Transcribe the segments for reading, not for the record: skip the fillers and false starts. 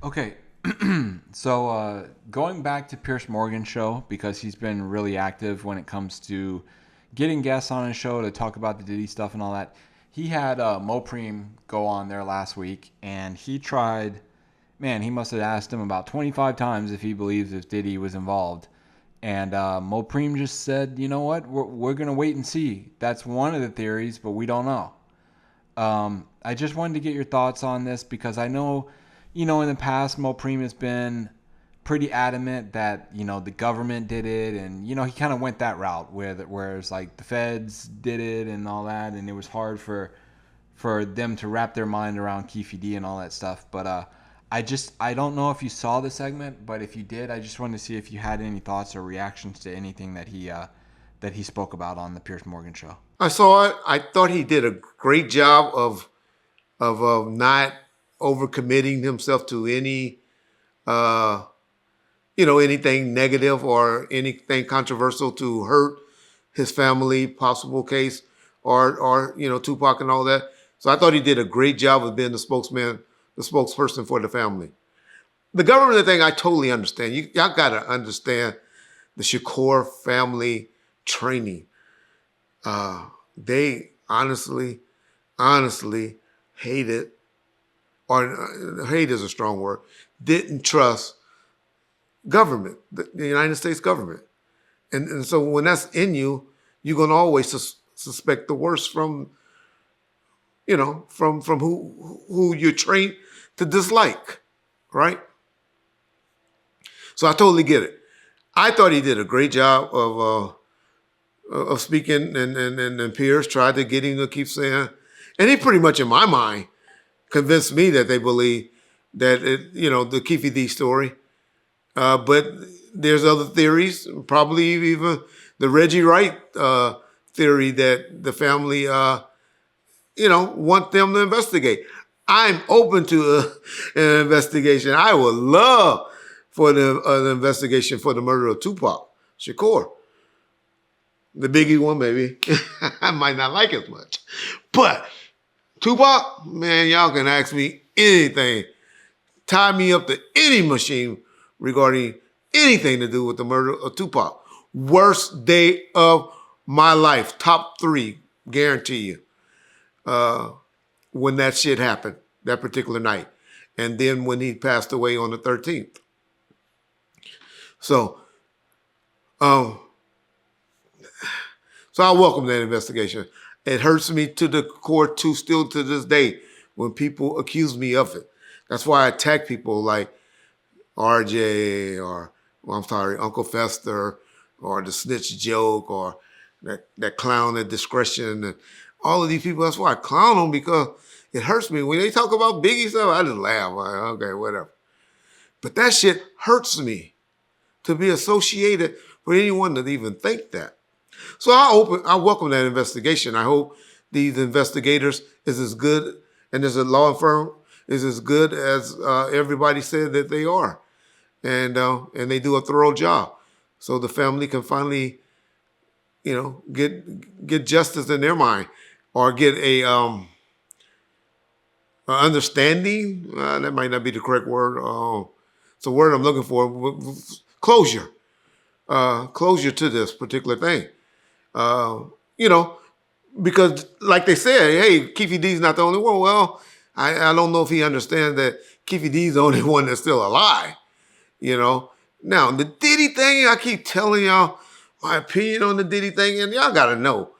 Okay, so going back to Pierce Morgan's show, because he's been really active when it comes to getting guests on his show to talk about the Diddy stuff and all that. He had Mopreme go on there last week, and he tried. Man, he must have asked him about 25 times if he believes if Diddy was involved. And Mopreme just said, you know what, we're going to wait and see. That's one of the theories, but we don't know. I just wanted to get your thoughts on this because I know, in the past, Mopreme has been pretty adamant that, the government did it. And, he kind of went that route where it's like the feds did it and all that. And it was hard for them to wrap their mind around Keefe D and all that stuff. But I don't know if you saw the segment, but if you did, I just wanted to see if you had any thoughts or reactions to anything that he spoke about on the Pierce Morgan show. I saw it. I thought he did a great job of not overcommitting himself to any anything negative or anything controversial to hurt his family, possible case, or Tupac and all that. So I thought he did a great job of being the spokesperson for the family. The government thing, I totally understand. Y'all got to understand the Shakur family training. They honestly hated, or hate is a strong word, didn't trust government, the United States government. And so when that's in you, you're going to always suspect the worst from who you're trained to dislike, right? So I totally get it. I thought he did a great job of speaking, and Piers tried to get him to keep saying, and he pretty much, in my mind, convinced me that they believe that the Keefe D story. But there's other theories, probably even the Reggie Wright theory that the family, want them to investigate. I'm open to an investigation. I would love for an investigation for the murder of Tupac Shakur. The Biggie one, maybe. I might not like it much. But Tupac, man, y'all can ask me anything. Tie me up to any machine regarding anything to do with the murder of Tupac. Worst day of my life. Top 3, guarantee you. When that shit happened, that particular night. And then when he passed away on the 13th. So I welcome that investigation. It hurts me to the core too, still to this day, when people accuse me of it. That's why I attack people like RJ Uncle Fester, or the snitch joke, or that clown at discretion, and all of these people. That's why I clown them, because it hurts me. When they talk about Biggie stuff, I just laugh. Like, okay, whatever. But that shit hurts me to be associated with anyone that even think that. So I welcome that investigation. I hope these investigators is as good, and as a law firm is as good as everybody said that they are, and they do a thorough job, so the family can finally, get justice in their mind, or get a understanding. That might not be the correct word. It's a word I'm looking for. Closure. Closure to this particular thing. Because like they said, hey, Keefe D's not the only one. Well, I don't know if he understands that Keefe D's the only one that's still alive. Now, the Diddy thing, I keep telling y'all my opinion on the Diddy thing, and y'all got to know.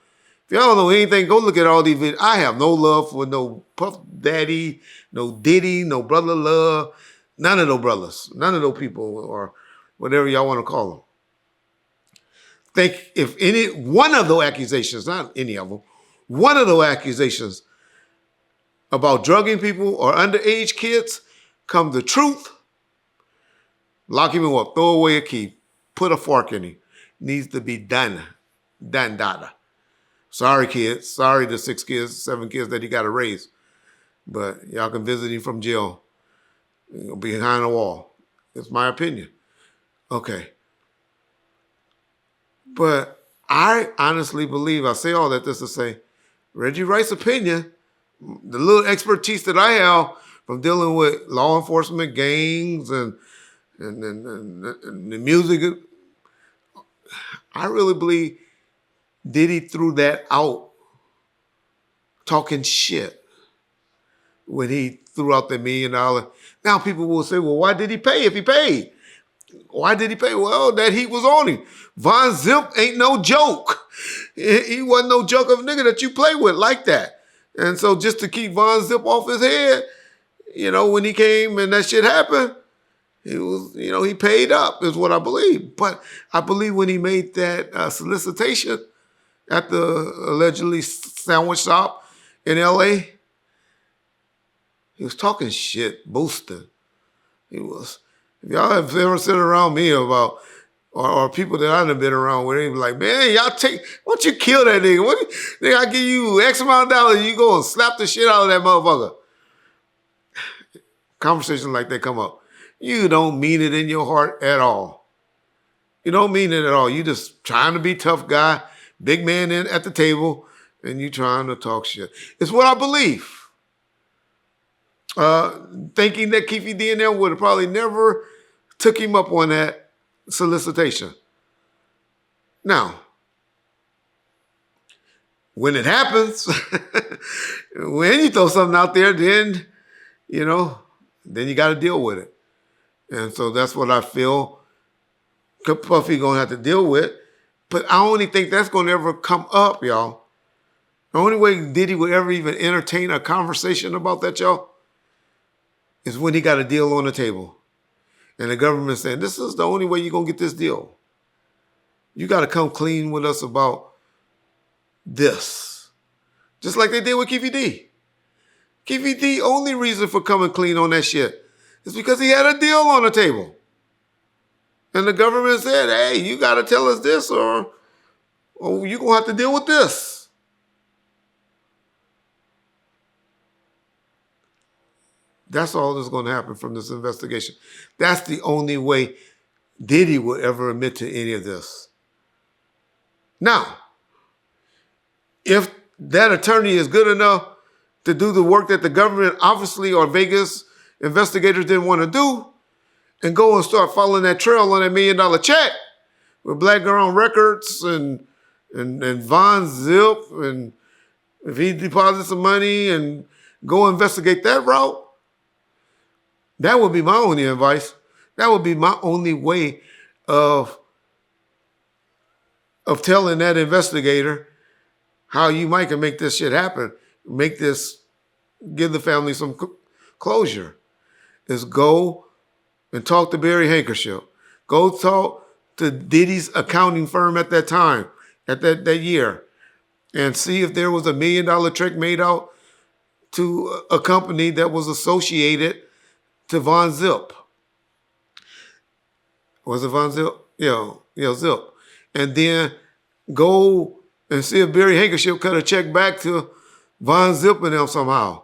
If y'all don't know anything, go look at all these videos. I have no love for no Puff Daddy, no Diddy, no Brother Love, none of those brothers, none of those people, or whatever y'all want to call them. Think if any one of those accusations, not any of them, one of those accusations about drugging people or underage kids come the truth, lock him up, throw away a key, put a fork in him. Needs to be done. Done, dada. Sorry, kids. Sorry, the 6 kids, 7 kids that he got to raise. But y'all can visit him from jail. Behind a wall. It's my opinion. Okay. But I honestly believe, I say all that just to say, Reggie Wright's opinion, the little expertise that I have from dealing with law enforcement, gangs, and the music. I really believe Diddy threw that out talking shit when he threw out the $1 million. Now people will say, well, why did he pay if he paid? Why did he pay? Well, that heat was on him. Von Zip ain't no joke. He wasn't no joke of a nigga that you play with like that. And so just to keep Von Zip off his head, when he came and that shit happened, he was, he paid up is what I believe. But I believe when he made that solicitation at the allegedly sandwich shop in L.A., he was talking shit, boosting. He was. If y'all have ever sit around me about, or people that I've been around where they be like, man, why don't you kill that nigga? Nigga, I give you X amount of dollars, you go and slap the shit out of that motherfucker. Conversations like that come up. You don't mean it in your heart at all. You don't mean it at all. You just trying to be tough guy, big man in at the table, and you trying to talk shit. It's what I believe. Thinking that Keefe D and them would have probably never took him up on that solicitation. Now, when it happens, when you throw something out there, then you got to deal with it. And so that's what I feel Puffy gonna have to deal with. But I only think that's gonna ever come up, y'all. The only way Diddy would ever even entertain a conversation about that, y'all, is when he got a deal on the table. And the government saying, this is the only way you're going to get this deal. You got to come clean with us about this. Just like they did with Keefe D. Keefe D, only reason for coming clean on that shit is because he had a deal on the table. And the government said, hey, you got to tell us this or you're going to have to deal with this. That's all that's going to happen from this investigation. That's the only way Diddy would ever admit to any of this. Now, if that attorney is good enough to do the work that the government obviously or Vegas investigators didn't want to do and go and start following that trail on that $1 million check with Black Girl on Records and Von Zip, and if he deposits some money and go investigate that route, that would be my only advice. That would be my only way of telling that investigator how you might can make this shit happen. Give the family some closure. Is go and talk to Barry Hankership. Go talk to Diddy's accounting firm at that time, at that year, and see if there was a $1 million check made out to a company that was associated to Von Zip. Was it Von Zip? Yeah, Zip. And then go and see if Barry Hankership cut a check back to Von Zip and them somehow.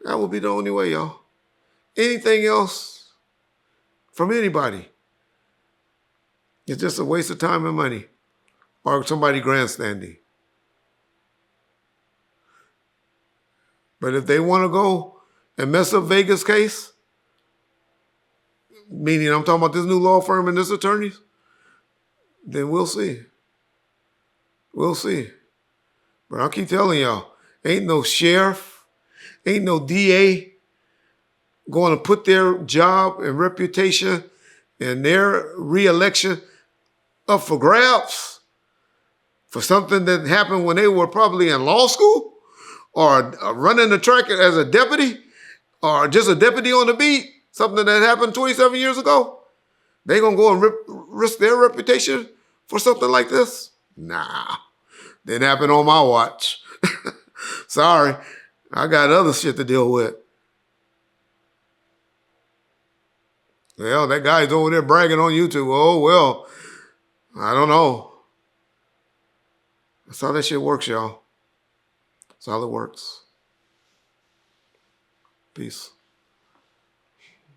That would be the only way, y'all. Anything else from anybody is just a waste of time and money or somebody grandstanding. But if they want to go and mess up Vegas' case, meaning I'm talking about this new law firm and this attorneys, then we'll see. We'll see. But I'll keep telling y'all, ain't no sheriff, ain't no DA going to put their job and reputation and their re-election up for grabs for something that happened when they were probably in law school, or running the track as a deputy, or just a deputy on the beat, something that happened 27 years ago. They gonna go and risk their reputation for something like this? Nah, didn't happen on my watch. Sorry, I got other shit to deal with. Well, that guy's over there bragging on YouTube. Oh, well, I don't know. That's how that shit works, y'all. That's how it works. Peace.